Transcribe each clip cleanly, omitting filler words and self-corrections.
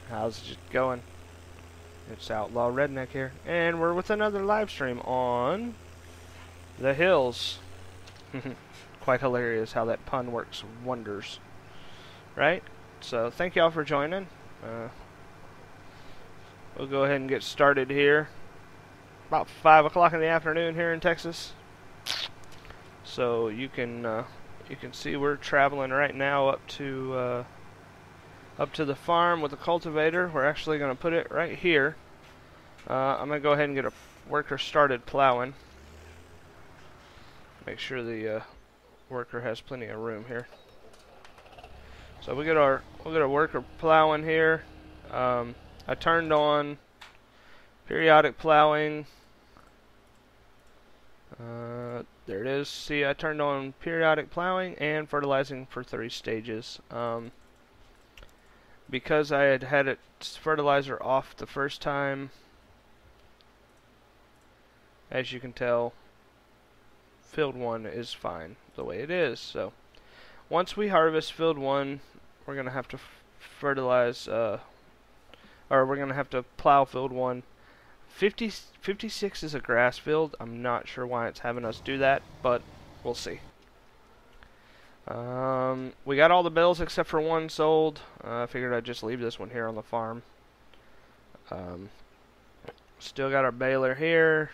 How's it going? It's Outlaw Redneck here, and we're with another live stream on the hills. Quite hilarious how that pun works wonders, right? So thank y'all for joining. We'll go ahead and get started here. About 5 o'clock in the afternoon here in Texas. So you can see we're traveling right now up to the farm with the cultivator. We're actually going to put it right here. I'm going to go ahead and get a worker started plowing. Make sure the worker has plenty of room here. So we'll get our worker plowing here. I turned on periodic plowing. There it is. See, I turned on periodic plowing and fertilizing for 3 stages. Because I had it fertilizer off the first time, as you can tell, field 1 is fine the way it is. So once we harvest field 1, we're going to have to fertilize, or we're going to have to plow field 1. 56 is a grass field. I'm not sure why it's having us do that, but we'll see. We got all the bales except for 1 sold. I figured I'd just leave this one here on the farm. Still got our baler here.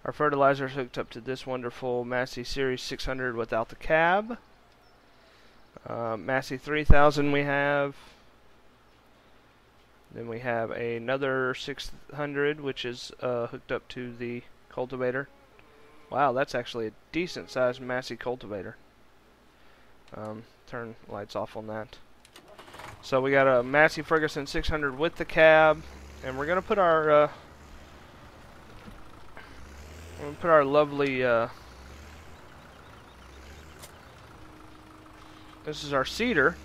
Our fertilizer's hooked up to this wonderful Massey Series 600 without the cab. Massey 3000 we have. Then we have another 600 which is hooked up to the cultivator. Wow, that's actually a decent sized Massey cultivator. Turn lights off on that. So we got a Massey Ferguson 600 with the cab, and we're gonna put our lovely this is our seeder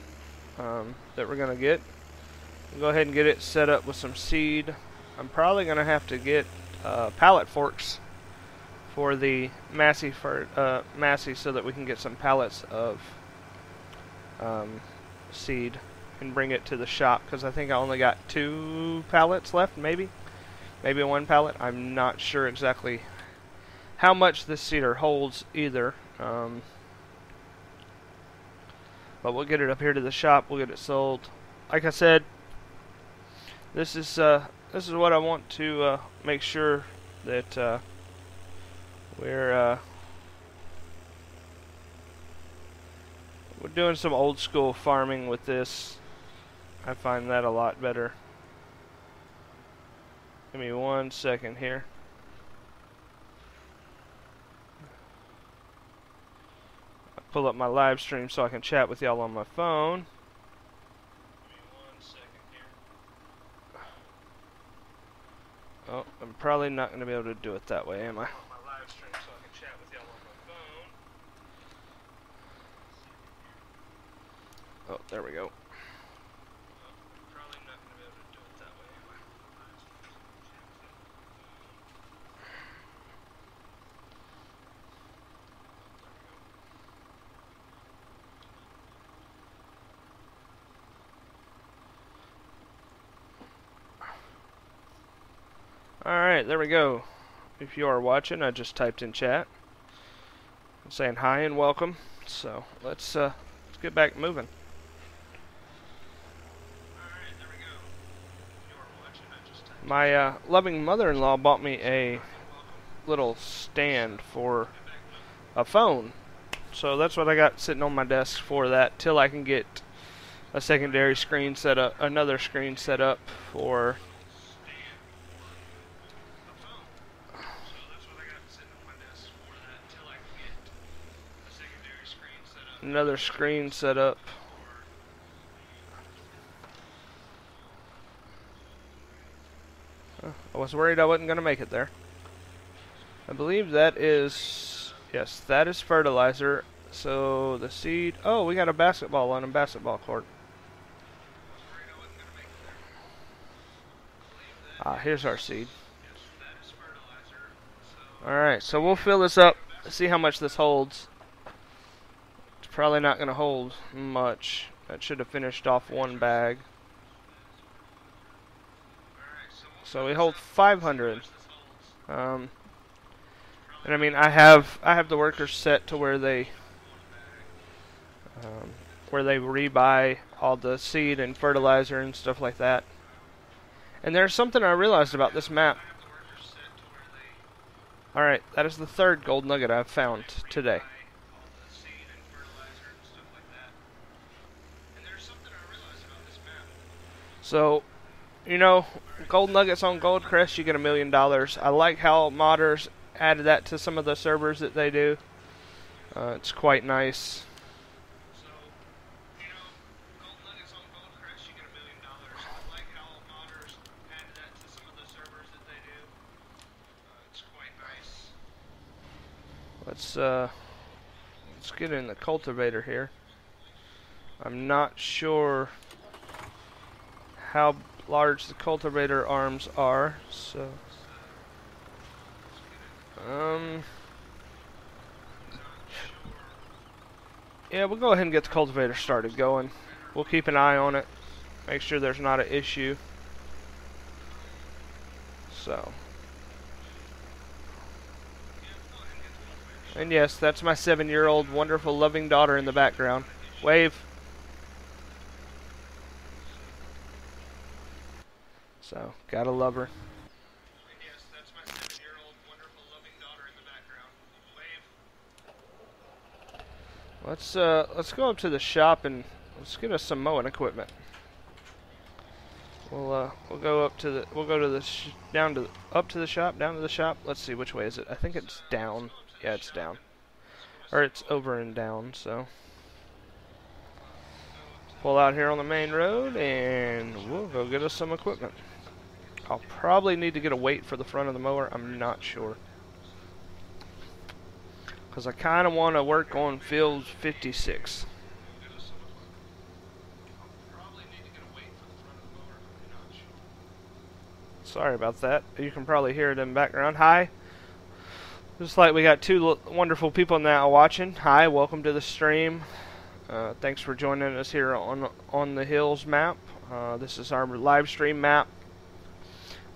that we're gonna get. We'll go ahead and get it set up with some seed. I'm probably gonna have to get pallet forks for the Massey so that we can get some pallets of seed and bring it to the shop, because I think I only got 2 pallets left, maybe 1 pallet. I'm not sure exactly how much this seeder holds either, but we'll get it up here to the shop. We'll get it sold. Like I said, this is what I want to make sure that we're doing some old school farming with this. I find that a lot better. Give me 1 second here. I'll pull up my live stream so I can chat with y'all on my phone. Give me 1 second here. Oh, I'm probably not going to be able to do it that way, am I? Oh, there we go. Probably not going to be able to do it that way, am I? Alright, there we go. If you are watching, I just typed in chat. I'm saying hi and welcome. So let's get back moving. My loving mother-in-law bought me a little stand for a phone, so that's what I got sitting on my desk for that, till I can get a secondary screen set up, another screen set up for another screen set up. I was worried I wasn't going to make it there. I believe that is, yes, that is fertilizer. So the seed, oh, we got a basketball on a basketball court. Ah, here's our seed. Alright, so we'll fill this up, see how much this holds. It's probably not going to hold much. That should have finished off 1 bag. So we hold 500. And I mean, I have the workers set to where they rebuy all the seed and fertilizer and stuff like that. And there's something I realized about this map. Alright, that is the third gold nugget I've found today. So, you know, gold nuggets on Goldcrest, you get $1 million. I like how modders added that to some of the servers that they do. It's quite nice. Let's get in the cultivator here. I'm not sure how large the cultivator arms are, so yeah, we'll go ahead and get the cultivator started going. We'll keep an eye on it, make sure there's not an issue. So, and yes, that's my 7-year-old wonderful loving daughter in the background. Wave. So, gotta love her. Yes, that's my 7-year-old wonderful loving daughter in the background. Wave. Let's go up to the shop and let's get us some mowing equipment. We'll go up to the up to the shop, down to the shop. Let's see, which way is it? I think it's down. Yeah, it's down. Or it's over and down, so pull out here on the main road and we'll go get us some equipment. I'll probably need to get a weight for the front of the mower. I'm not sure, because I kind of want to work on field 56. Sorry about that. You can probably hear it in the background. Hi. Just like we got two wonderful people now watching. Hi, welcome to the stream. Thanks for joining us here on the Hills map. This is our live stream map,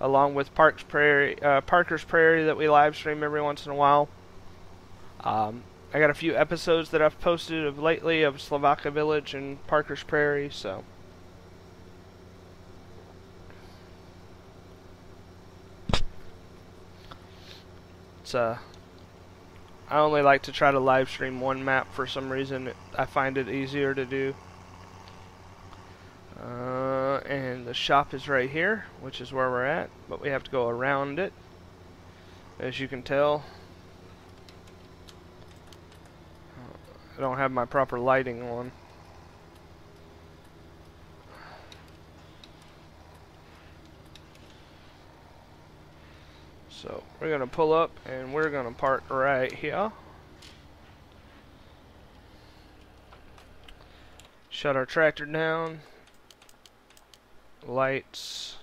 along with Parker's Prairie that we live stream every once in a while. I got a few episodes that I've posted of lately of Slovakia Village and Parker's Prairie, so it's I only like to try to live stream one map for some reason. I find it easier to do. And the shop is right here, which is where we're at, but we have to go around it, as you can tell. I don't have my proper lighting on. So we're going to pull up and we're going to park right here. Shut our tractor down. Lights.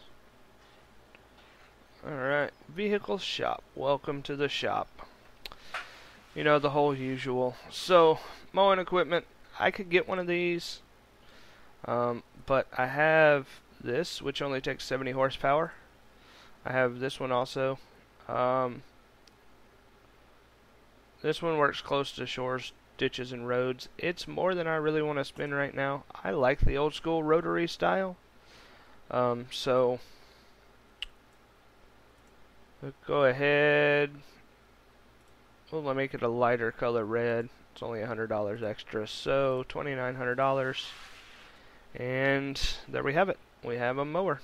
Alright, vehicle shop. Welcome to the shop. You know, the whole usual. So, mowing equipment. I could get one of these. But I have this, which only takes 70 horsepower. I have this one also. This one works close to shores, ditches, and roads. It's more than I really want to spend right now. I like the old school rotary style. So we'll go ahead. We'll make it a lighter color red. It's only $100 extra, so $2,900. And there we have it. We have a mower.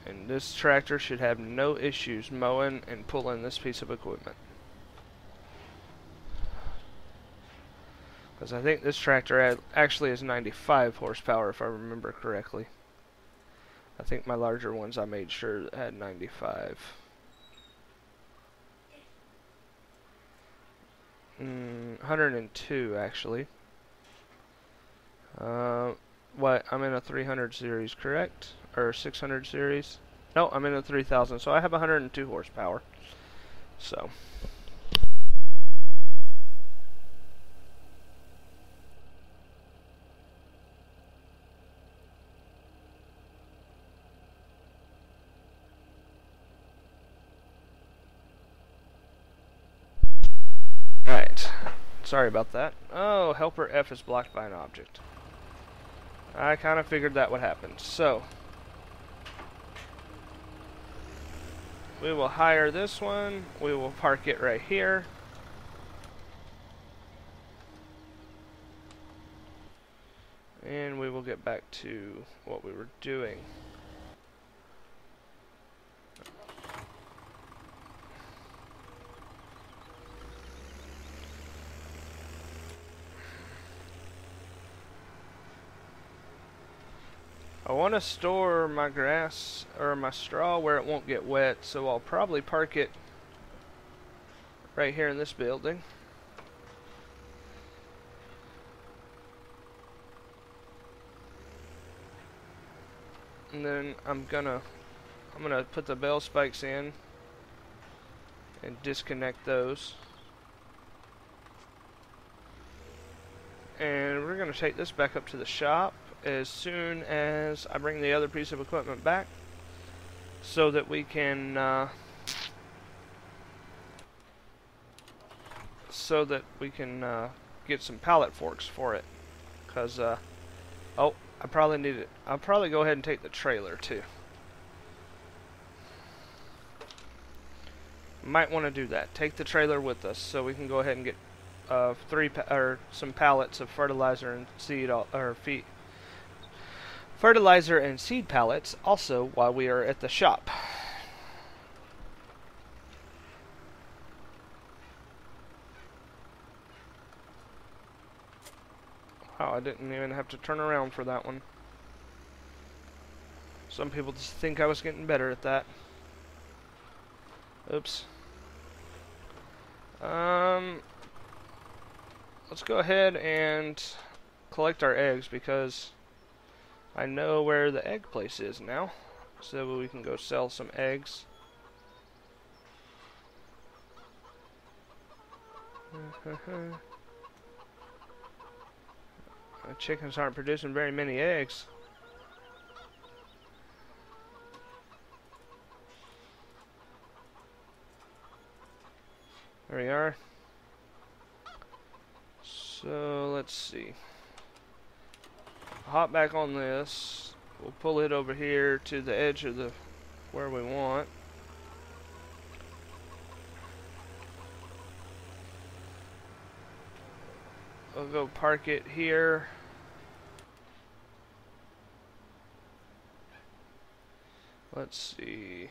And this tractor should have no issues mowing and pulling this piece of equipment. Because I think this tractor actually is 95 horsepower if I remember correctly. I think my larger ones I made sure had 95. 102 actually. What? I'm in a 300 series, correct? Or 600 series? No, I'm in a 3000, so I have 102 horsepower. So Alright. Sorry about that. Oh, helper F is blocked by an object. I kind of figured that would happen. So, we will hire this one. We will park it right here. And we will get back to what we were doing. I want to store my grass or my straw where it won't get wet, so I'll probably park it right here in this building. And then I'm gonna put the bell spikes in and disconnect those. And we're gonna take this back up to the shop as soon as I bring the other piece of equipment back, so that we can get some pallet forks for it. Cause oh, I probably need it. I'll probably go ahead and take the trailer too. Might want to do that. Take the trailer with us so we can go ahead and get some pallets of fertilizer and seed fertilizer and seed pallets also while we are at the shop. Wow, I didn't even have to turn around for that one. Some people just think I was getting better at that. Oops. Let's go ahead and collect our eggs because I know where the egg place is now, so we can go sell some eggs. The chickens aren't producing very many eggs. There we are. So let's see. Hop back on this. We'll pull it over here to the edge of the where we want. We'll go park it here. Let's see.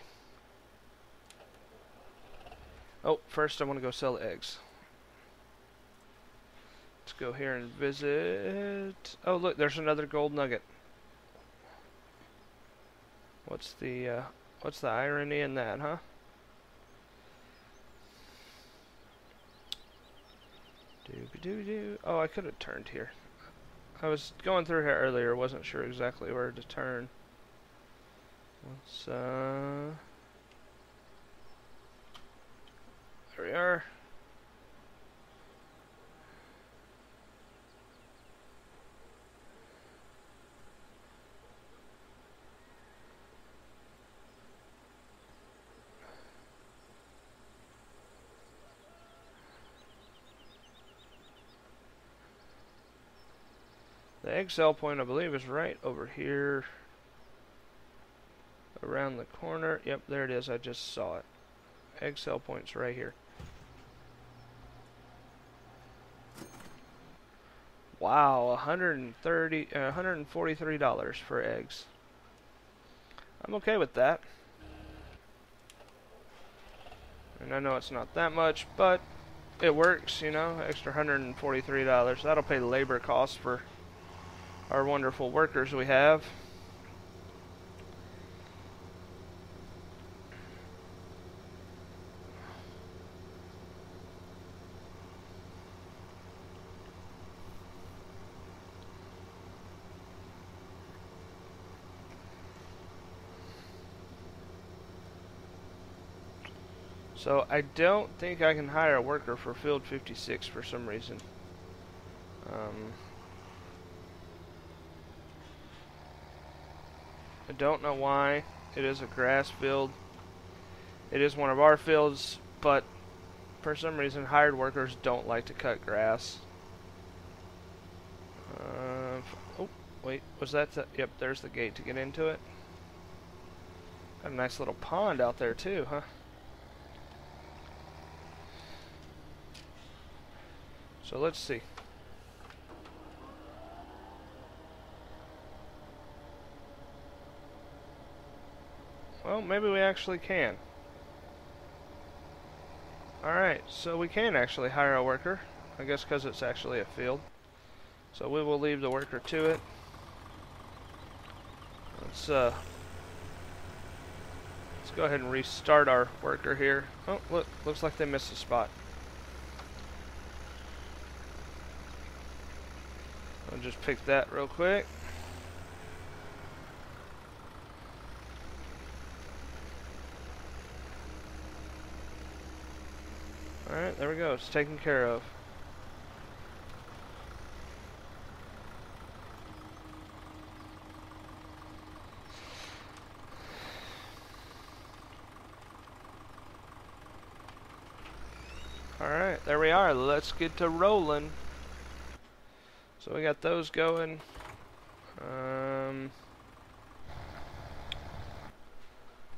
Oh, first I want to go sell the eggs. Let's go here and visit. Oh, look, there's another gold nugget. What's the irony in that, huh? Oh, I could have turned here. I was going through here earlier, wasn't sure exactly where to turn. Let's there we are. The egg sell point, I believe, is right over here. Around the corner. Yep, there it is. I just saw it. Egg sell point's right here. Wow, $143 for eggs. I'm okay with that. And I know it's not that much, but it works, you know, extra $143. That'll pay the labor costs for our wonderful workers we have. So I don't think I can hire a worker for field 56 for some reason. I don't know why. It is a grass field. It is one of our fields, but For some reason, hired workers don't like to cut grass. Oh, wait, was that yep, there's the gate to get into it. Got a nice little pond out there too, huh? So let's see. Well, maybe we actually can. Alright, so we can actually hire a worker. I guess because it's actually a field. So we will leave the worker to it. Let's go ahead and restart our worker here. Oh, look, looks like they missed a spot. I'll just pick that real quick. Alright, there we go. It's taken care of. Alright, there we are. Let's get to rolling. So we got those going.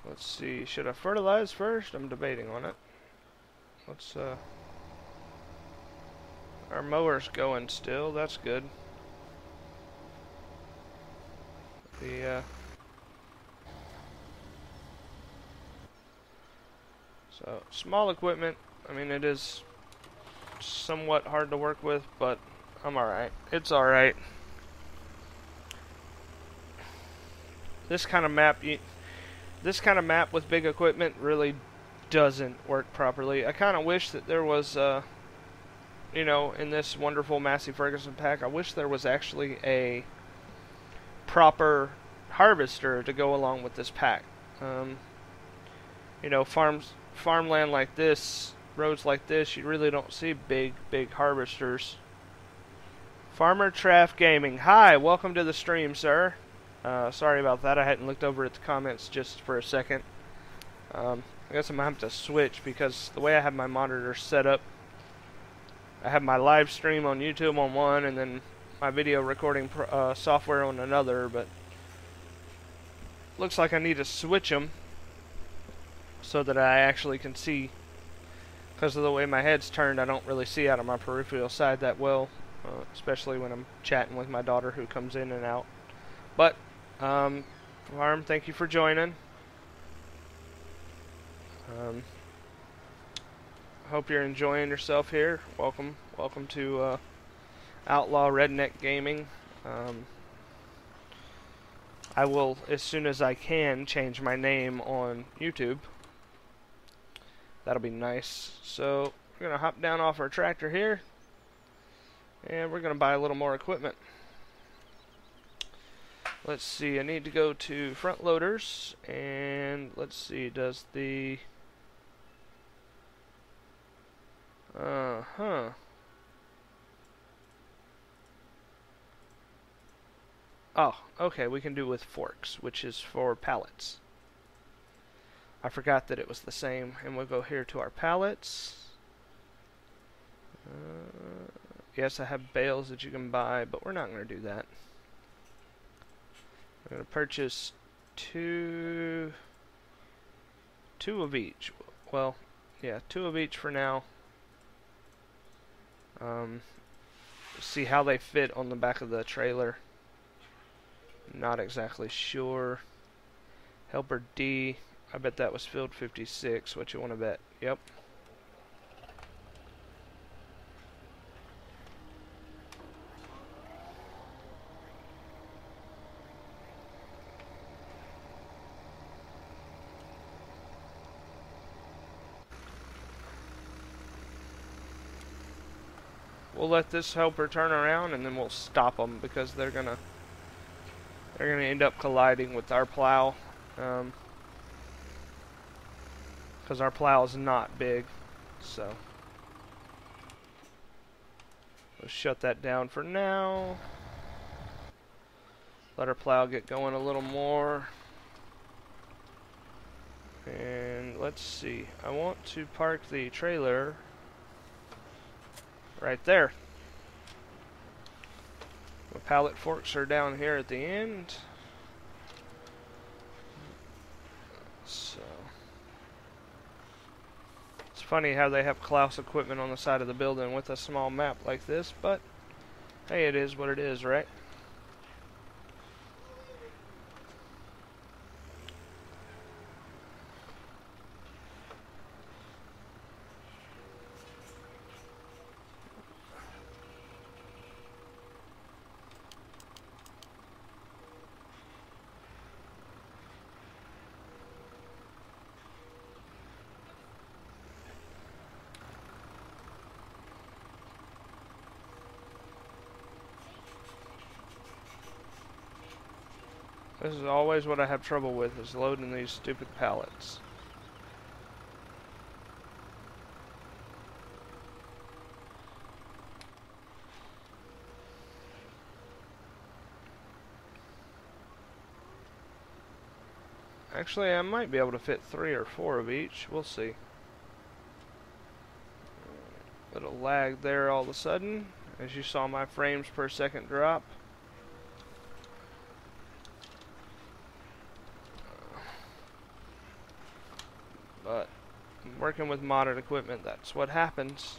Let's see. Should I fertilize first? I'm debating on it. Let's our mower's going still. That's good. So small equipment. I mean, it is somewhat hard to work with, but I'm alright. It's alright. This kind of map with big equipment really doesn't work properly. I kind of wish that there was, you know, in this wonderful Massey Ferguson pack, I wish there was actually a proper harvester to go along with this pack. You know, farmland like this, roads like this, you really don't see big harvesters. Farmer Traff Gaming. Hi, welcome to the stream, sir. Sorry about that. I hadn't looked over at the comments just for a second. I guess I'm going to have to switch because the way I have my monitor set up, I have my live stream on YouTube on one and then my video recording software on another, but looks like I need to switch them so that I actually can see. Because of the way my head's turned, I don't really see out of my peripheral side that well, especially when I'm chatting with my daughter who comes in and out. But, Farm, thank you for joining. Hope you're enjoying yourself here. Welcome to Outlaw Redneck Gaming. I will, as soon as I can, change my name on YouTube. That'll be nice. So we're gonna hop down off our tractor here, and we're gonna buy a little more equipment. Let's see. I need to go to front loaders, and let's see. Does the Oh, okay, we can do with forks, which is for pallets. I forgot that it was the same, and we'll go here to our pallets. Yes, I have bales that you can buy, but we're not going to do that. We're going to purchase two of each. Well, yeah, 2 of each for now. See how they fit on the back of the trailer. Not exactly sure. Helper D. I bet that was field 56. What you want to bet? Yep. We'll let this helper turn around and then we'll stop them because they're gonna end up colliding with our plow. Because our plow is not big, so we'll shut that down for now. Let our plow get going a little more. And let's see, I want to park the trailer right there. The pallet forks are down here at the end. So it's funny how they have Klaus equipment on the side of the building with a small map like this, but hey, it is what it is, right? This is always what I have trouble with, is loading these stupid pallets. Actually, I might be able to fit 3 or 4 of each. We'll see. Little lag there all of a sudden, as you saw my frames per second drop. But working with modded equipment, that's what happens.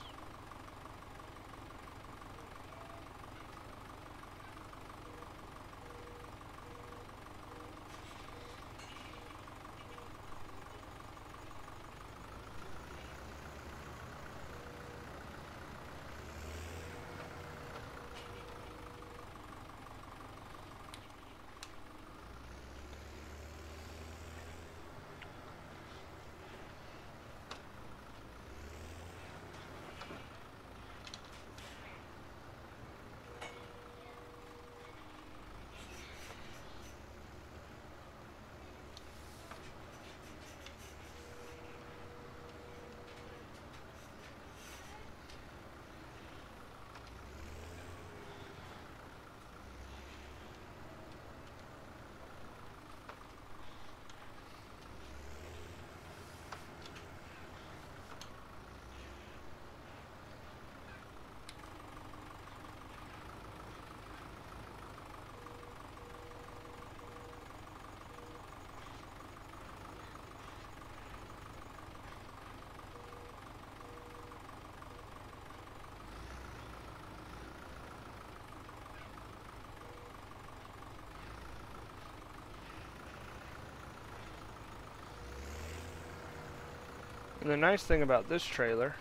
And the nice thing about this trailer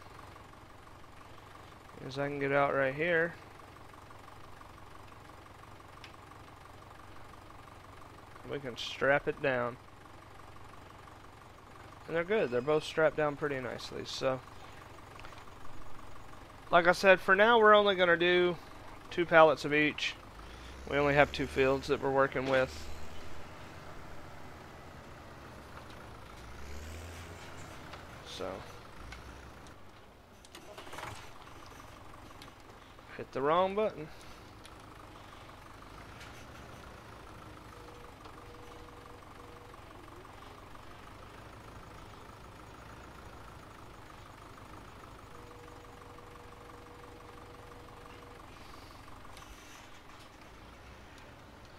is I can get out right here and we can strap it down. And they're good. They're both strapped down pretty nicely. So, like I said, for now we're only going to do 2 pallets of each. We only have 2 fields that we're working with. So, hit the wrong button.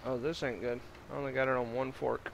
Oh, this ain't good. I only got it on 1 fork.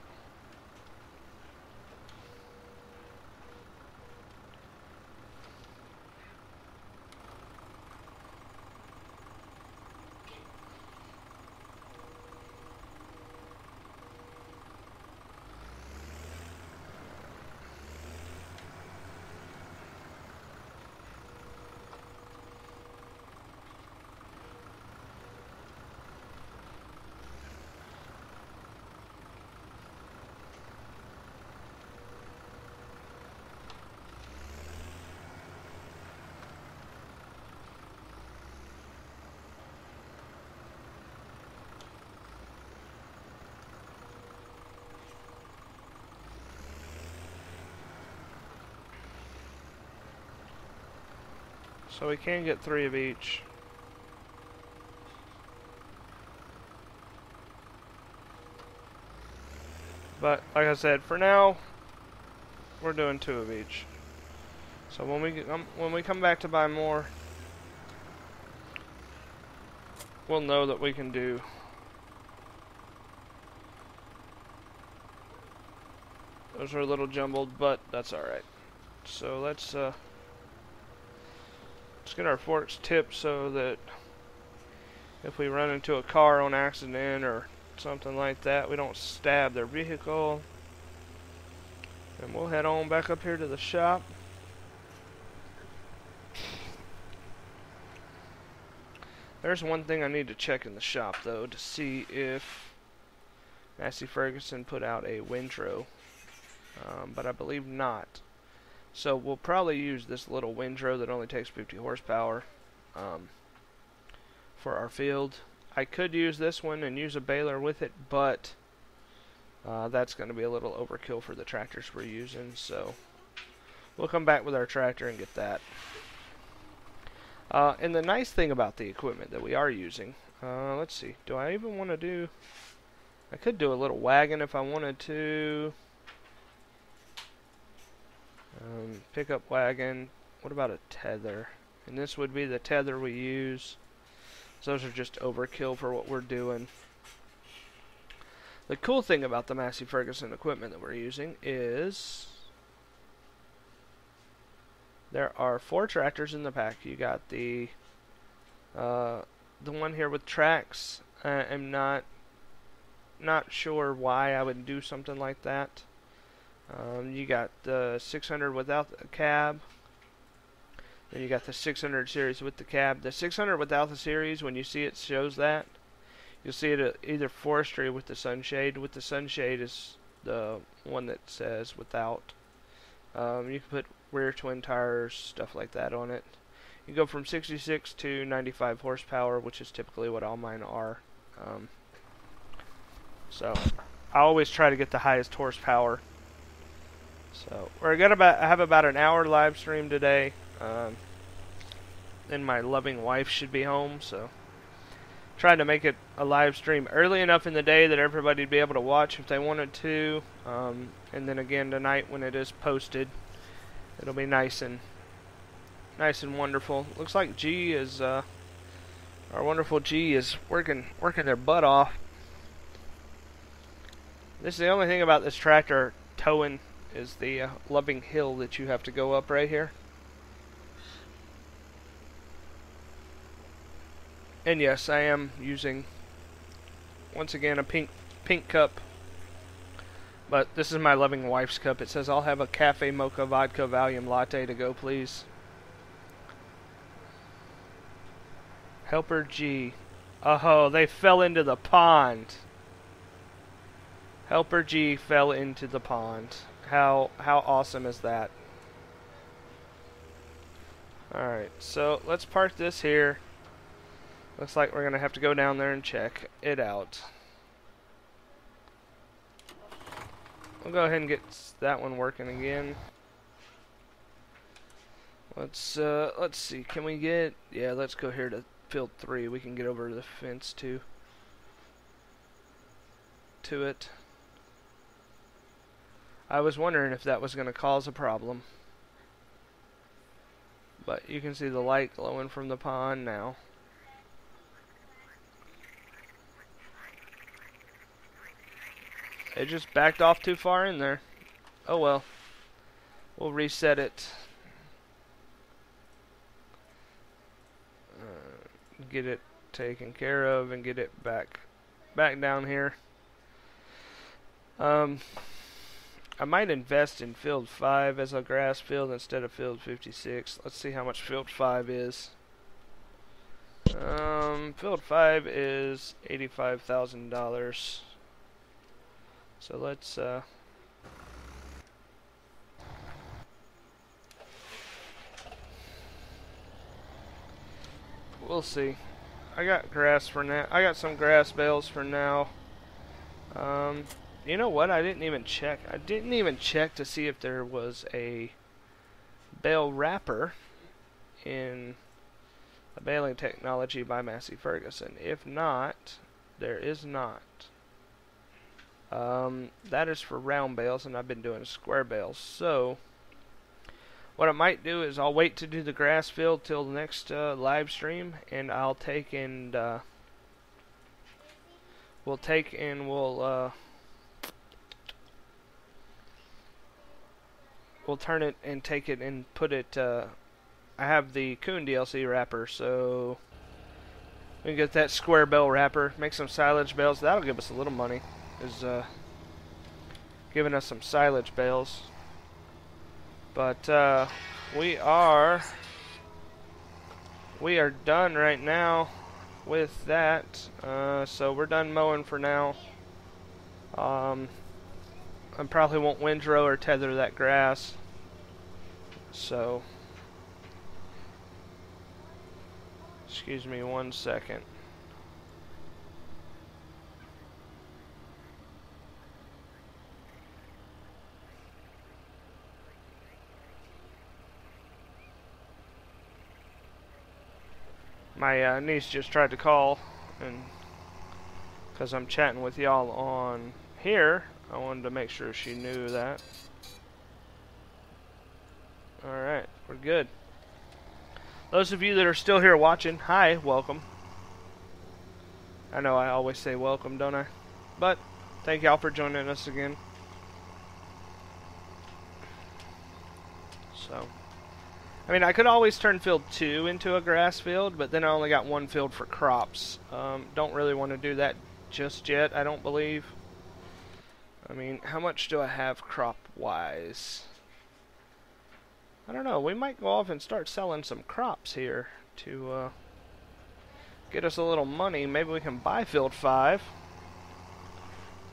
So we can get 3 of each. But like I said, for now we're doing 2 of each. So when we come back to buy more, we'll know that we can do. Those are a little jumbled, but that's alright. So let's get our forks tipped so that if we run into a car on accident or something like that, we don't stab their vehicle. And we'll head on back up here to the shop. There's one thing I need to check in the shop though, to see if Massey Ferguson put out a windrow, but I believe not. So we'll probably use this little windrow that only takes 50 horsepower for our field. I could use this one and use a baler with it, but that's going to be a little overkill for the tractors we're using, so we'll come back with our tractor and get that. And the nice thing about the equipment that we are using, let's see, do I even want to do, I could do a little wagon if I wanted to. Pickup wagon. What about a tether? And this would be the tether we use. So those are just overkill for what we're doing. The cool thing about the Massey Ferguson equipment that we're using is there are 4 tractors in the pack. You got the one here with tracks. I'm not sure why I would do something like that. You got the 600 without the cab. Then you got the 600 series with the cab. The 600 without the series, when you see it shows that, you'll see it either forestry with the sunshade. With the sunshade is the one that says without. You can put rear twin tires, stuff like that on it. You go from 66 to 95 horsepower, which is typically what all mine are. So I always try to get the highest horsepower. So we're gonna have about an hour live stream today. Then my loving wife should be home, so trying to make it a live stream early enough in the day that everybody'd be able to watch if they wanted to. And then again tonight when it is posted, it'll be nice and wonderful. Looks like G is our wonderful G is working their butt off. This is the only thing about this tractor towing is the loving hill that you have to go up right here. And yes, I am using once again a pink cup, but this is my loving wife's cup. It says I'll have a cafe mocha vodka Valium latte to go, please. Helper G. Oh, they fell into the pond. Helper G fell into the pond. How awesome is that? Alright, so let's park this here. Looks like we're going to have to go down there and check it out. We'll go ahead and get that one working again. Let's see, can we get, yeah, let's go here to field 3. We can get over the fence to it. I was wondering if that was going to cause a problem. But you can see the light glowing from the pond now. It just backed off too far in there. Oh well. We'll reset it. Get it taken care of and get it back down here. I might invest in field 5 as a grass field instead of field 56. Let's see how much field 5 is. Field 5 is $85,000. So let's we'll see. I got grass for now. I got some grass bales for now. You know what? I didn't even check. I didn't even check to see if there was a bale wrapper in the baling technology by Massey Ferguson. If not, there is not. That is for round bales, and I've been doing square bales. So what I might do is I'll wait to do the grass field till the next live stream, and I'll take and we'll take and we'll turn it and take it and put it. I have the Coon DLC wrapper, so we can get that square bell wrapper, make some silage bales. That'll give us a little money. Is giving us some silage bales. But we are done right now with that. So we're done mowing for now. I probably won't windrow or tether that grass. So, excuse me 1 second. My niece just tried to call, and because I'm chatting with y'all on here, I wanted to make sure she knew that. Alright, we're good. Those of you that are still here watching, hi, welcome. I know I always say welcome, don't I? But, thank y'all for joining us again. So, I mean, I could always turn field 2 into a grass field, but then I only got 1 field for crops. Don't really want to do that just yet, I don't believe. I mean, how much do I have crop-wise? I don't know, we might go off and start selling some crops here to get us a little money. Maybe we can buy field 5.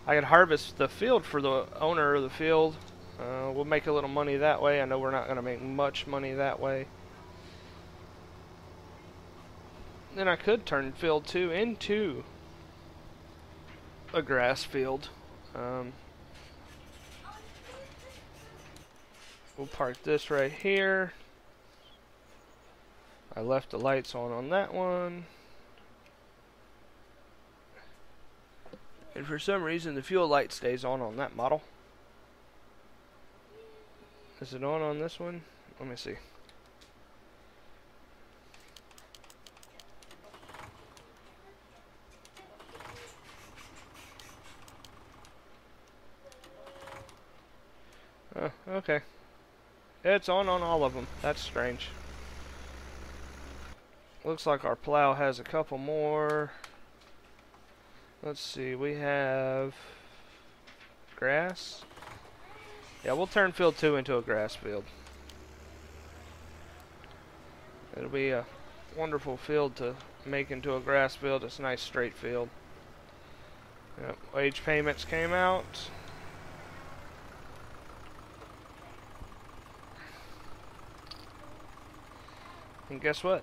I could harvest the field for the owner of the field. We'll make a little money that way. I know we're not going to make much money that way. Then I could turn field 2 into a grass field. We'll park this right here. I left the lights on that one. And for some reason the fuel light stays on that model. Is it on this one? Let me see. Oh, okay. It's on all of them. That's strange. Looks like our plow has a couple more. Let's see, we have grass. Yeah, we'll turn field 2 into a grass field. It'll be a wonderful field to make into a grass field. It's a nice straight field. Yep, wage payments came out. And guess what?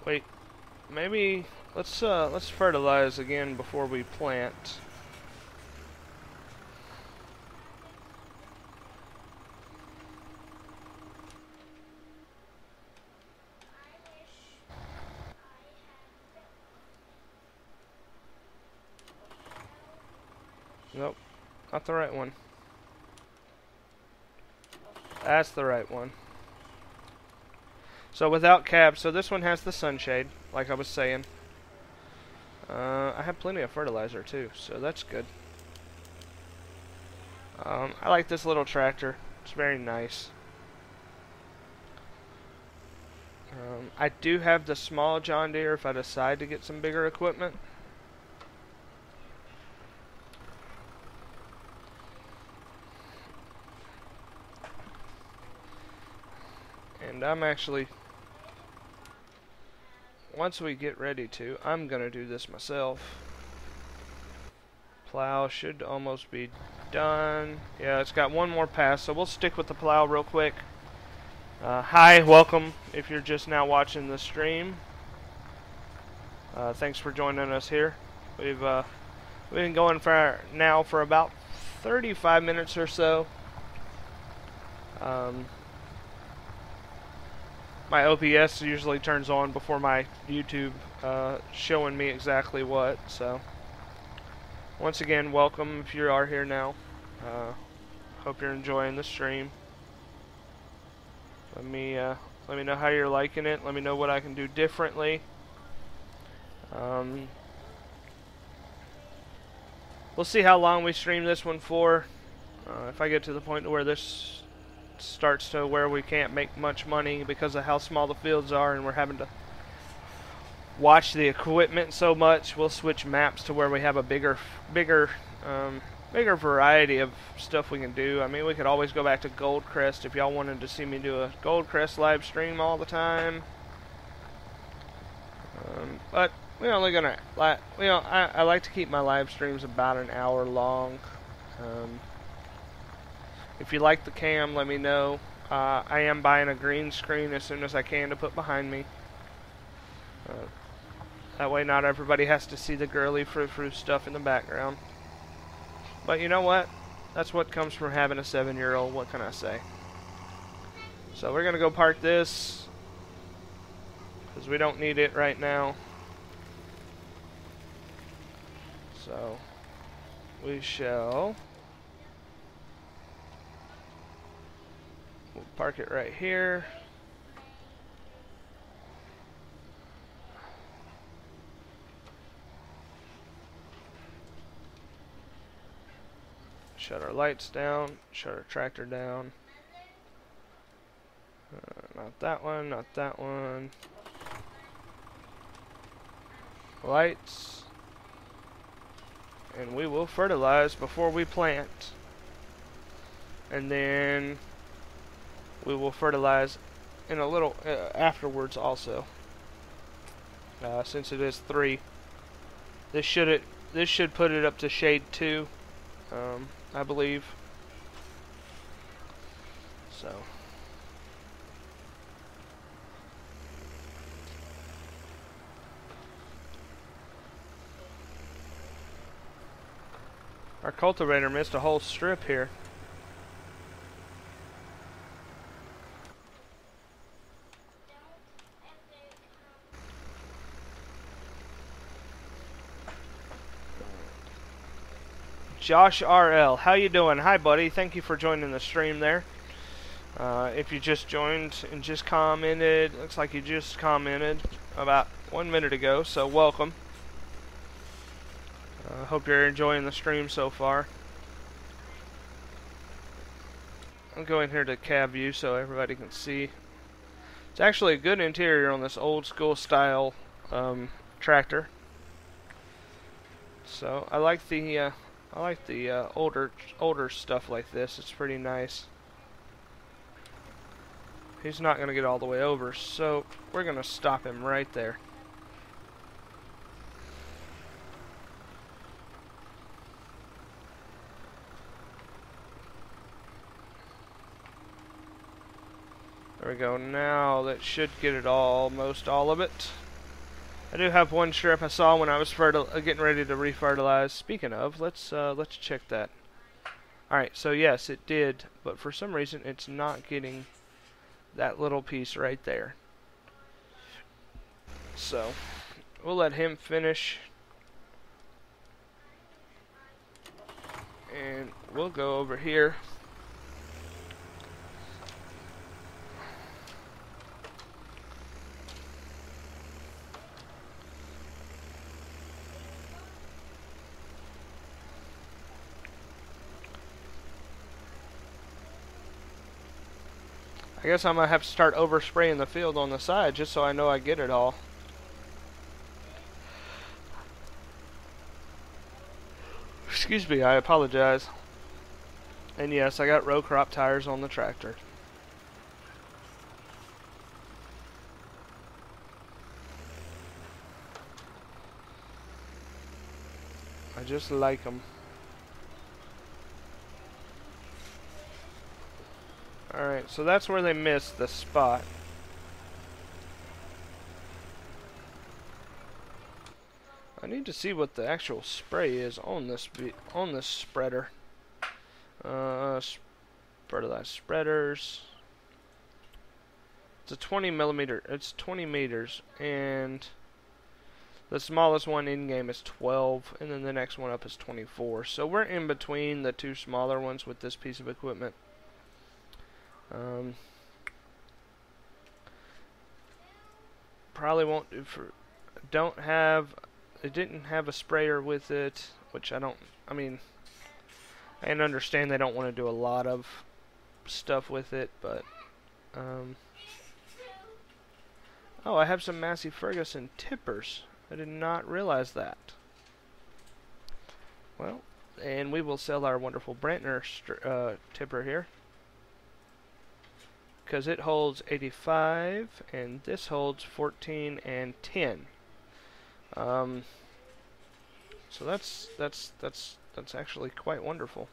Wait, maybe let's fertilize again before we plant. Nope, not the right one. That's the right one. So without cabs, so this one has the sunshade, like I was saying. I have plenty of fertilizer too, so that's good. I like this little tractor. It's very nice. I do have the small John Deere if I decide to get some bigger equipment. And I'm actually, once we get ready to, I'm going to do this myself. Plow should almost be done. Yeah, it's got one more pass, so we'll stick with the plow real quick. Hi, welcome if you're just now watching the stream. Thanks for joining us here. We've been going for about 35 minutes or so. My OBS usually turns on before my YouTube showing me exactly what. So once again, welcome if you are here now. Hope you're enjoying the stream. Let me know how you're liking it. Let me know what I can do differently. we'll see how long we stream this one for. If I get to the point where this starts to where we can't make much money because of how small the fields are and we're having to watch the equipment so much, we'll switch maps to where we have a bigger variety of stuff we can do. I mean, we could always go back to Goldcrest if y'all wanted to see me do a Goldcrest live stream all the time. But we're only gonna, I like to keep my live streams about an hour long. If you like the cam, let me know. I am buying a green screen as soon as I can to put behind me. That way not everybody has to see the girly frou-frou stuff in the background. But you know what? That's what comes from having a 7-year-old. What can I say? So we're going to go park this, because we don't need it right now. So we shall... we'll park it right here. Shut our lights down, shut our tractor down. Not that one, not that one. Lights. And we will fertilize before we plant. And then we will fertilize in a little afterwards also. Since it is 3. This should put it up to shade 2. I believe. So. Our cultivator missed a whole strip here. Josh RL, how you doing? Hi, buddy. Thank you for joining the stream there. If you just joined and just commented, looks like you just commented about 1 minute ago, so welcome. Hope you're enjoying the stream so far. I'll go in here to cab view so everybody can see. It's actually a good interior on this old school style tractor. So I like the older stuff like this. It's pretty nice. He's not gonna get all the way over, so we're gonna stop him right there. There we go. Now that should get it almost all of it. I do have one strip I saw when I was getting ready to refertilize. Speaking of, let's check that. Alright, so yes, it did, but for some reason it's not getting that little piece right there. So, we'll let him finish. And we'll go over here. I guess I'm going to have to start overspraying the field on the side just so I know I get it all. Excuse me, I apologize. And yes, I got row crop tires on the tractor. I just like them. Alright, so that's where they missed the spot. I need to see what the actual spray is on this spreader. Fertilize spreaders. It's a 20 millimeter. It's 20 meters, and the smallest one in game is 12, and then the next one up is 24. So we're in between the two smaller ones with this piece of equipment. Probably won't do for. It didn't have a sprayer with it which I mean, I can understand they don't want to do a lot of stuff with it, but, oh, I have some Massey Ferguson tippers. I did not realize that. Well, and we will sell our wonderful Brantner tipper here, because it holds 85, and this holds 14 and 10. So that's actually quite wonderful.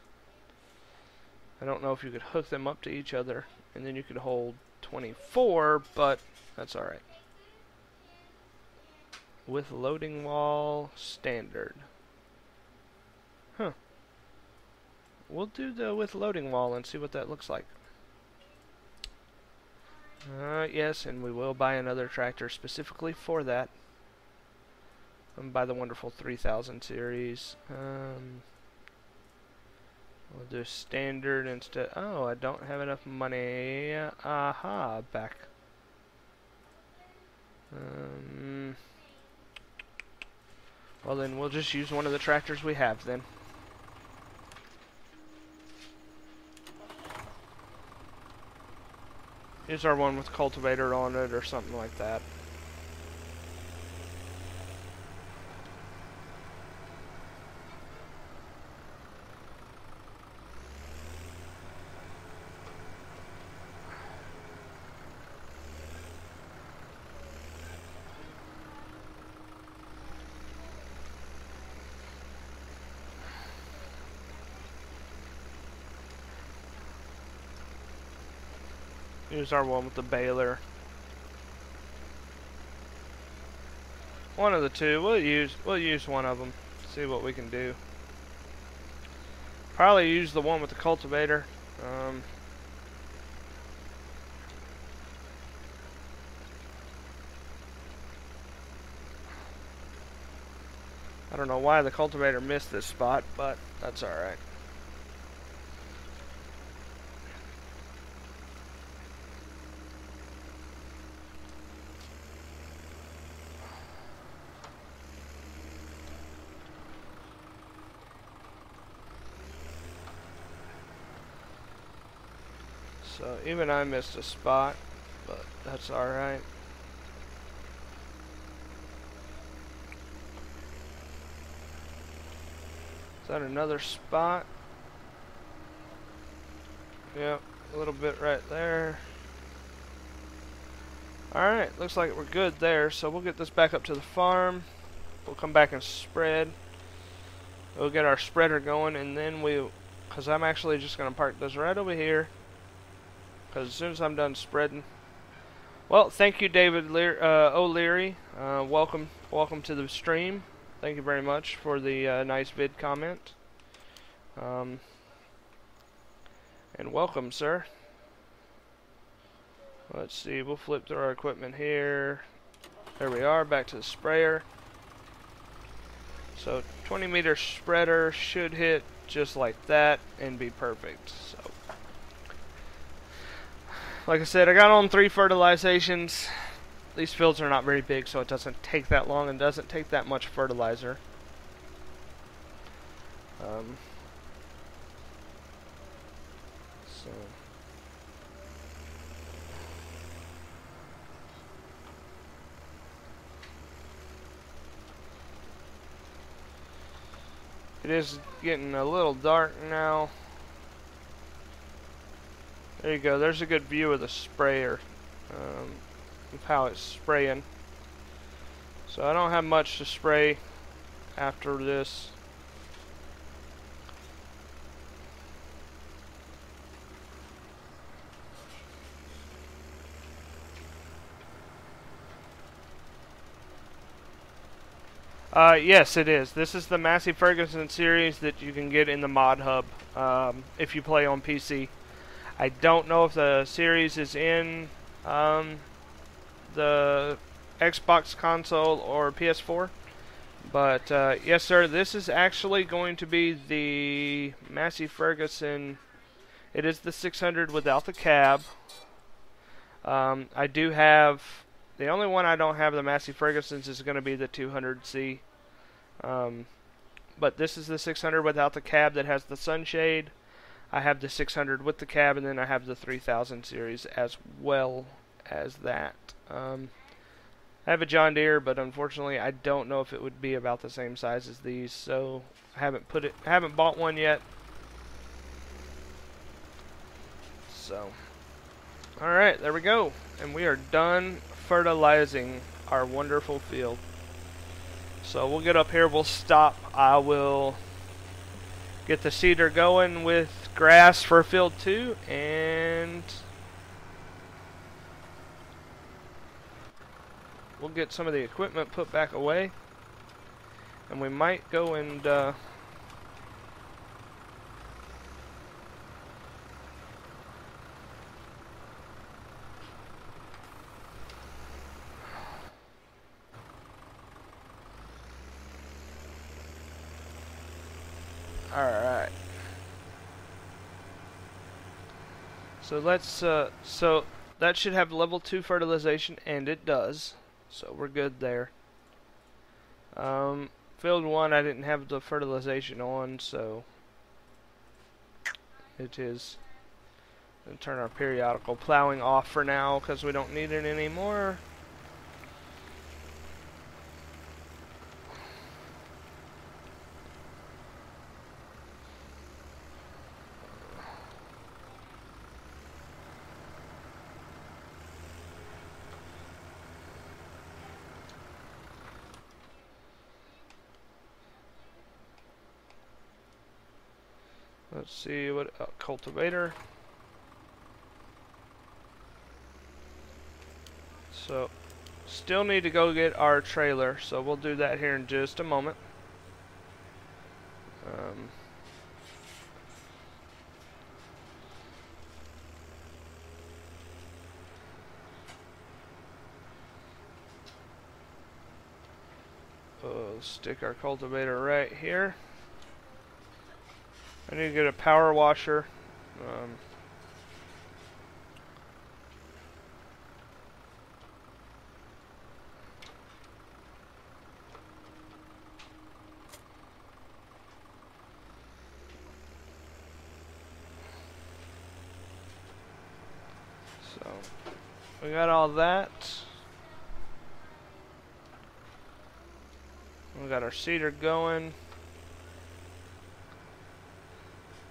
I don't know if you could hook them up to each other, and then you could hold 24, but that's alright. With loading wall, standard. Huh. We'll do the with loading wall and see what that looks like. Yes, and we will buy another tractor specifically for that. And buy the wonderful 3000 series. We'll do standard instead. Oh, I don't have enough money. Aha, back. Well, then we'll just use one of the tractors we have then. Use our one with cultivator on it or something like that. Use our one with the baler. One of the two. We'll use one of them. See what we can do. Probably use the one with the cultivator. I don't know why the cultivator missed this spot, but that's alright. So even I missed a spot, but that's alright. Is that another spot? Yep, a little bit right there. Alright, looks like we're good there, so we'll get this back up to the farm. We'll come back and spread. We'll get our spreader going, and then because I'm actually just going to park this right over here. Because as soon as I'm done spreading. Well, thank you, David O'Leary. Welcome to the stream. Thank you very much for the nice vid comment. And welcome, sir. Let's see, we'll flip through our equipment here. There we are, back to the sprayer. So 20-meter spreader should hit just like that and be perfect. So, like I said, I got on 3 fertilizations. These fields are not very big, so it doesn't take that long and doesn't take that much fertilizer. So it is getting a little dark now. There you go. There's a good view of the sprayer, of how it's spraying. So I don't have much to spray after this. Yes, it is. This is the Massey Ferguson series that you can get in the mod hub if you play on PC. I don't know if the series is in the Xbox console or PS4, but yes, sir, this is actually going to be the Massey Ferguson. It is the 600 without the cab. I do have the only one I don't have the Massey Ferguson's is going to be the 200C. but this is the 600 without the cab that has the sunshade. I have the 600 with the cab, and then I have the 3000 series as well as that. I have a John Deere, but unfortunately I don't know if it would be about the same size as these, so I haven't bought one yet. So, all right, there we go, and we are done fertilizing our wonderful field. So we'll get up here, we'll stop. I will get the seeder going with grass for field 2, and we'll get some of the equipment put back away, and we might go and alright. So let's so that should have level 2 fertilization, and it does. So we're good there. Field 1 I didn't have the fertilization on, so it is. Gonna turn our periodical plowing off for now because we don't need it anymore. Let's see what cultivator. So, still need to go get our trailer, so we'll do that here in just a moment. We'll stick our cultivator right here. I need to get a power washer. So, we got all that. We got our seeder going.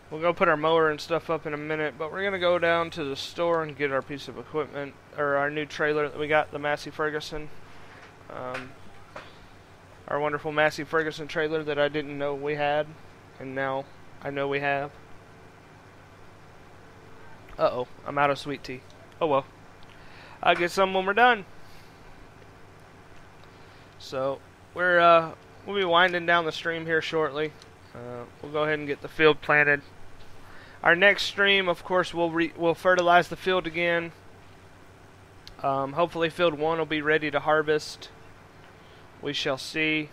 We'll go put our mower and stuff up in a minute, but we're going to go down to the store and get our piece of equipment, or our new trailer that we got, the Massey Ferguson. Our wonderful Massey Ferguson trailer that I didn't know we had, and now I know we have. Uh-oh, I'm out of sweet tea. Oh well. I'll get some when we're done. So, we'll be winding down the stream here shortly. We'll go ahead and get the field planted. Our next stream, of course, we'll fertilize the field again. Hopefully field 1 will be ready to harvest. We shall see.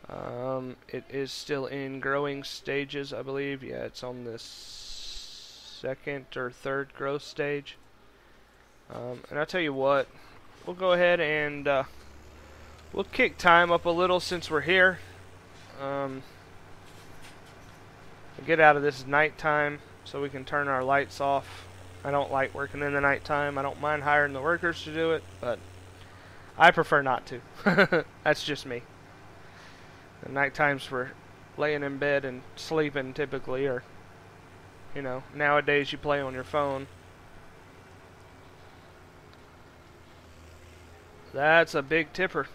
It is still in growing stages, I believe. Yeah, it's on this 2nd or 3rd growth stage. And I'll tell you what, we'll go ahead and we'll kick time up a little since we're here. Get out of this nighttime so we can turn our lights off. I don't like working in the nighttime. I don't mind hiring the workers to do it, but I prefer not to. That's just me. The night times for laying in bed and sleeping typically, or, you know, nowadays you play on your phone. That's a big tipper.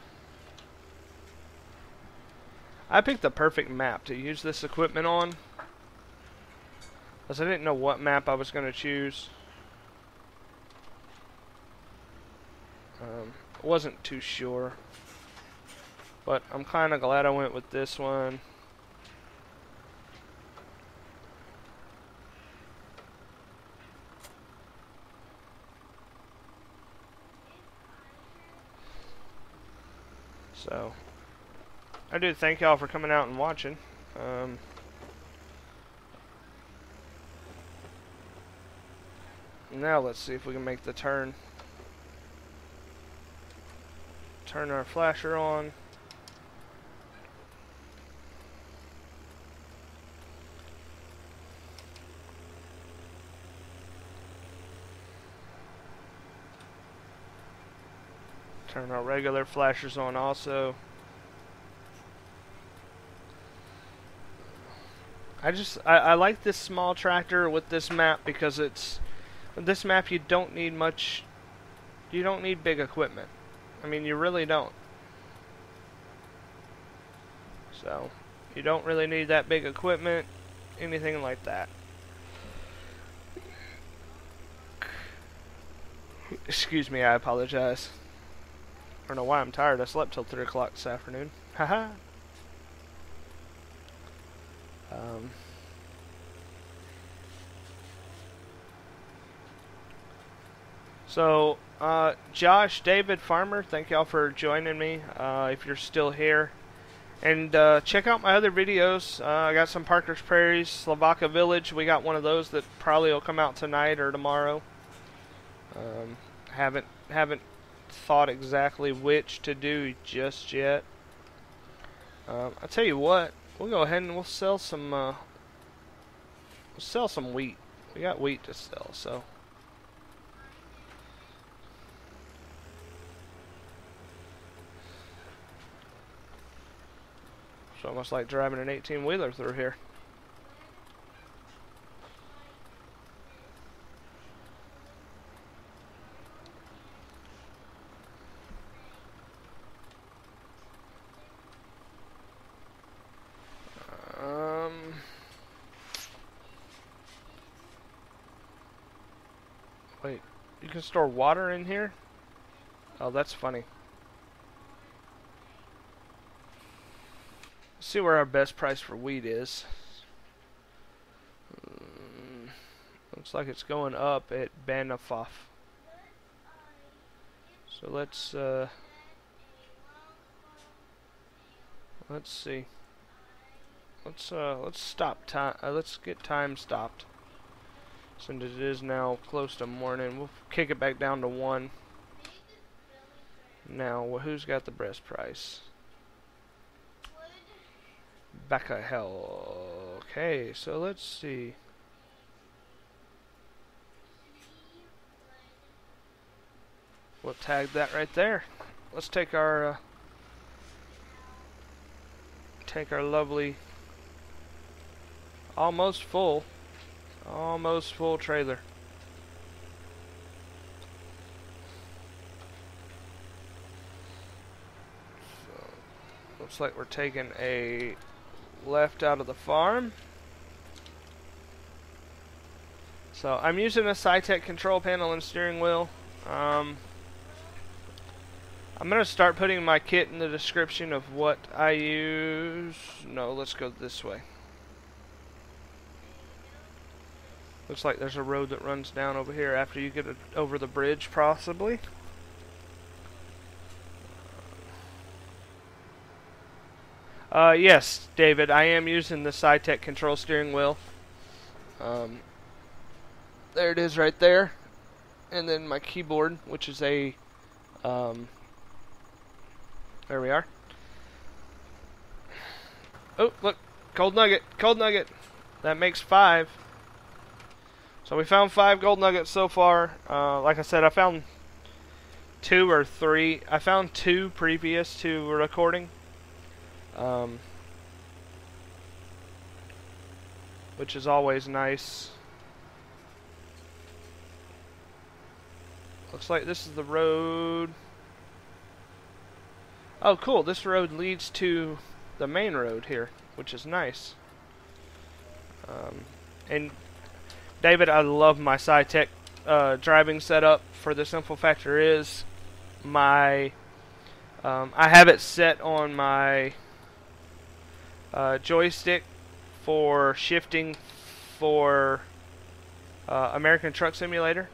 I picked the perfect map to use this equipment on, because I didn't know what map I was going to choose. Wasn't too sure, but I'm kind of glad I went with this one. So, I do thank y'all for coming out and watching. Now let's see if we can make the turn. Turn our flasher on. Turn our regular flashers on also. I like this small tractor with this map because this map you don't need much, you don't need big equipment. I mean, you really don't. So, you don't really need that big equipment, anything like that. Excuse me, I apologize. I don't know why I'm tired. I slept till 3 o'clock this afternoon. Haha. So, Josh, David, Farmer, thank y'all for joining me, if you're still here. And check out my other videos. I got some Parker's Prairies, Slovakia Village. We got one of those that probably will come out tonight or tomorrow. Haven't thought exactly which to do just yet. I'll tell you what. We'll go ahead and we'll sell some wheat. We got wheat to sell, so. It's almost like driving an 18-wheeler through here. Wait, you can store water in here? Oh, that's funny. Let's see where our best price for wheat is. Looks like it's going up at Banafaf. So let's see. Let's stop time. Let's get time stopped. Since it is now close to morning, we'll kick it back down to 1. Now, who's got the best price? Becca Hell. Okay, so let's see. We'll tag that right there. Let's take our lovely, almost full trailer. So, looks like we're taking a left out of the farm. So I'm using a SciTech control panel and steering wheel. I'm going to start putting my kit in the description of what I use. No, let's go this way. Looks like there's a road that runs down over here after you get over the bridge, possibly. Yes, David, I am using the SciTech control steering wheel. There it is right there. And then my keyboard, which is a... there we are. Oh, look. Gold nugget. Gold nugget. That makes 5. So we found 5 gold nuggets so far. Like I said, I found 2 or 3. I found 2 previous to recording. Which is always nice. Looks like this is the road. Oh, cool. This road leads to the main road here, which is nice. And David, I love my SciTech driving setup. For the simple factor is my I have it set on my joystick for shifting for American Truck Simulator.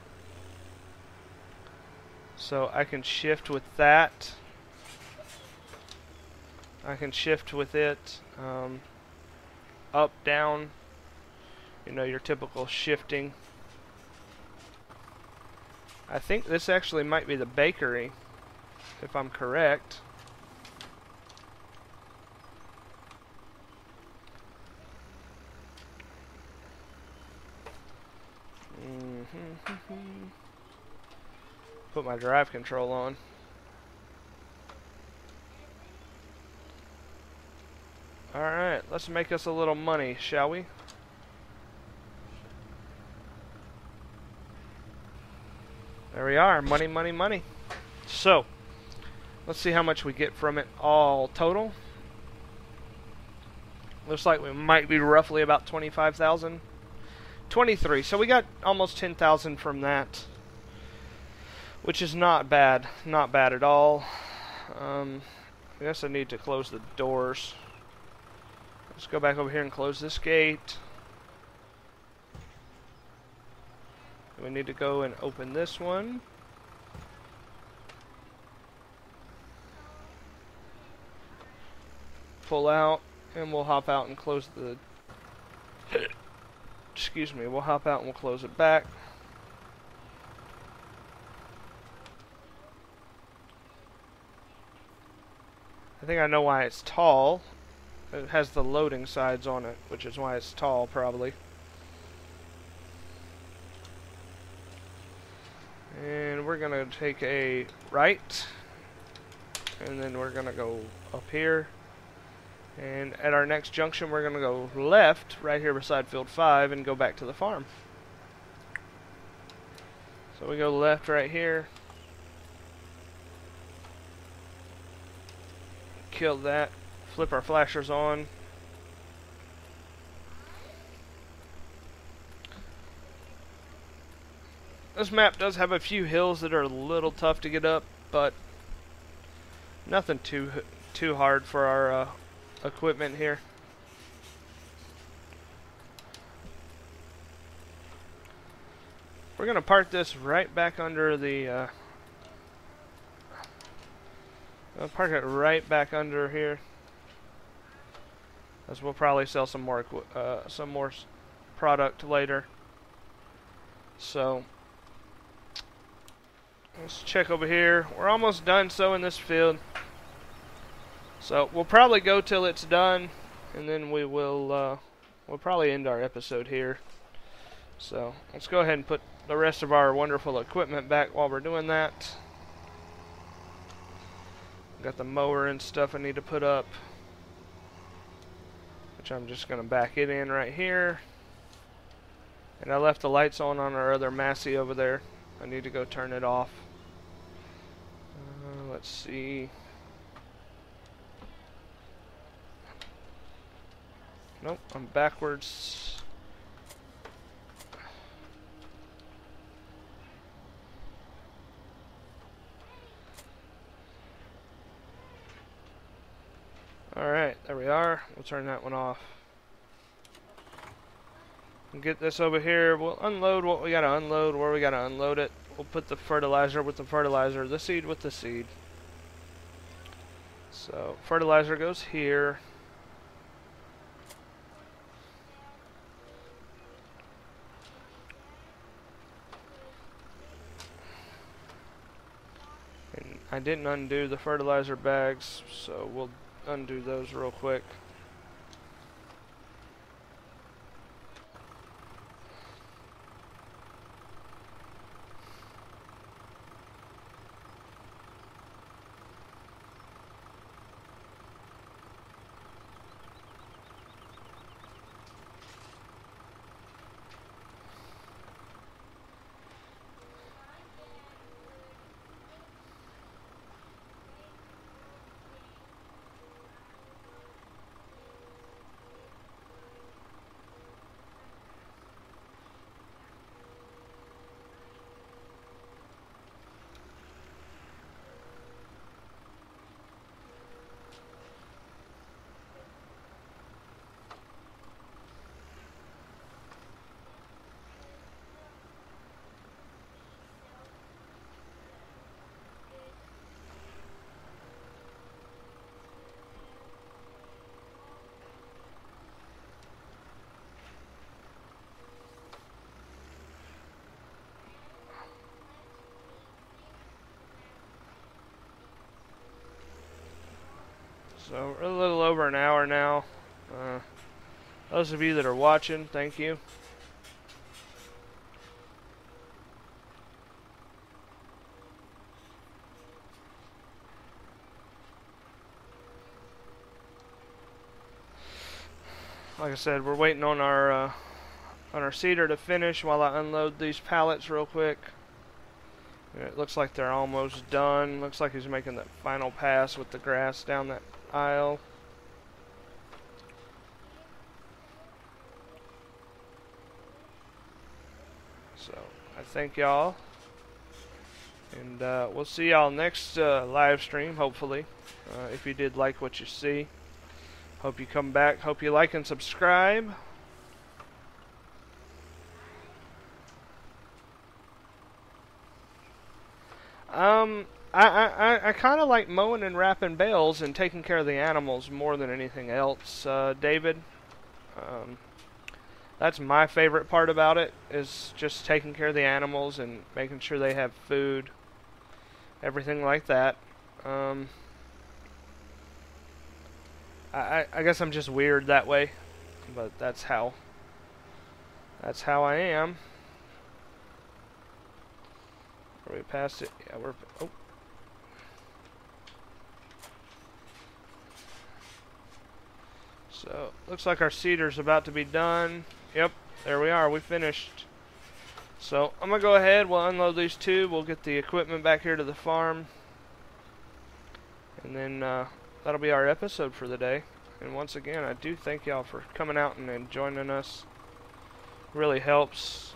So I can shift with that. I can shift with it up, down, you know, your typical shifting. I think this actually might be the bakery, if I'm correct. Put my drive control on. Alright, let's make us a little money, shall we? There we are. Money, money, money. So, let's see how much we get from it all total. Looks like we might be roughly about 25,000. 23. So we got almost 10,000 from that, which is not bad. Not bad at all. I guess I need to close the doors. Let's go back over here and close this gate. We need to go and open this one. Pull out, and we'll hop out and close the... Excuse me, we'll hop out and we'll close it back. I think I know why it's tall. It has the loading sides on it, which is why it's tall, probably. And we're going to take a right, and then we're going to go up here. And at our next junction, we're going to go left, right here beside Field 5, and go back to the farm. So we go left right here. Kill that. Flip our flashers on. This map does have a few hills that are a little tough to get up, but nothing too hard for our equipment here. We're gonna park this right back under the I'll park it right back under here, as we'll probably sell some more product later. So let's check over here. We're almost done sowing this field. So we'll probably go till it's done, and then we will we'll probably end our episode here. So let's go ahead and put the rest of our wonderful equipment back while we're doing that. Got the mower and stuff I need to put up, which I'm just going to back it in right here. And I left the lights on our other Massey over there. I need to go turn it off. Let's see. Nope, I'm backwards. Alright, there we are. We'll turn that one off. And get this over here. We'll unload what we gotta unload, where we gotta unload it. We'll put the fertilizer with the fertilizer, the seed with the seed. So, fertilizer goes here. And I didn't undo the fertilizer bags, so we'll undo those real quick. So we're a little over an hour now. Those of you that are watching, thank you. like I said, we're waiting on our seeder to finish while I unload these pallets real quick. And it looks like they're almost done. Looks like he's making the final pass with the grass down that aisle. So I thank y'all, and we'll see y'all next live stream, hopefully. If you did like what you see, hope you come back. Hope you like and subscribe. I kind of like mowing and wrapping bales and taking care of the animals more than anything else, David. That's my favorite part about it, is just taking care of the animals and making sure they have food, everything like that. I guess I'm just weird that way, but that's how I am. Are we past it? Yeah, we're... Oh. So, looks like our seeder's about to be done. Yep, there we are. We finished. So, I'm going to go ahead. We'll unload these two. We'll get the equipment back here to the farm. And then, that'll be our episode for the day. And once again, I do thank y'all for coming out and joining us. Really helps.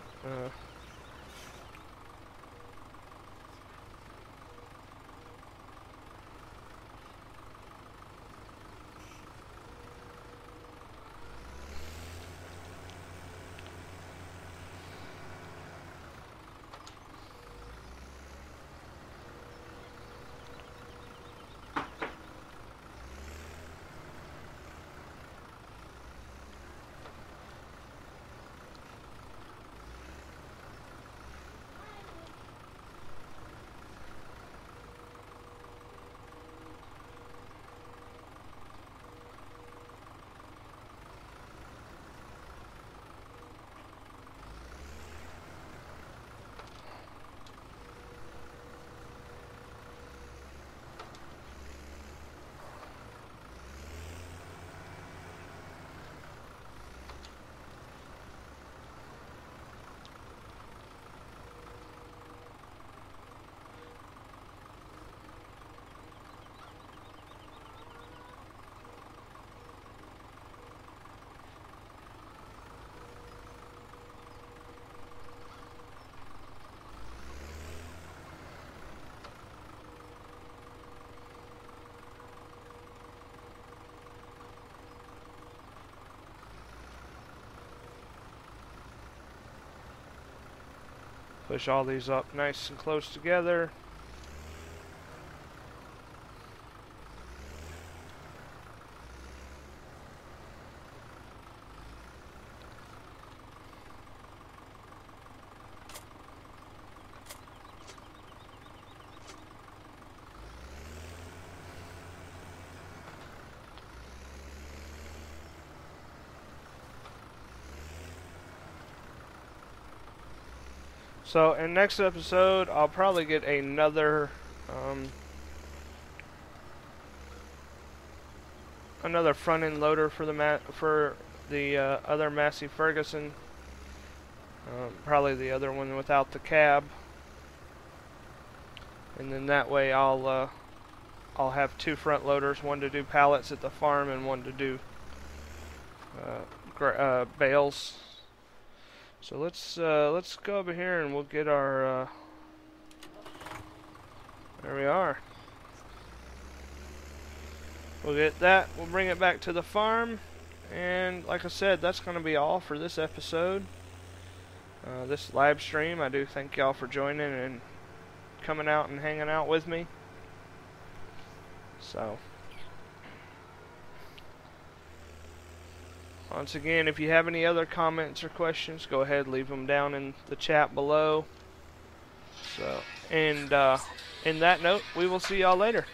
Push all these up nice and close together. So in next episode, I'll probably get another front end loader for the other Massey Ferguson. Probably the other one without the cab, and then that way I'll have two front loaders, one to do pallets at the farm and one to do bales. So let's go over here and we'll get our there we are. We'll get that, we'll bring it back to the farm, and like I said, that's going to be all for this episode, this live stream. I do thank y'all for joining and coming out and hanging out with me. So once again, if you have any other comments or questions, go ahead, leave them down in the chat below. So, and in that note, we will see y'all later.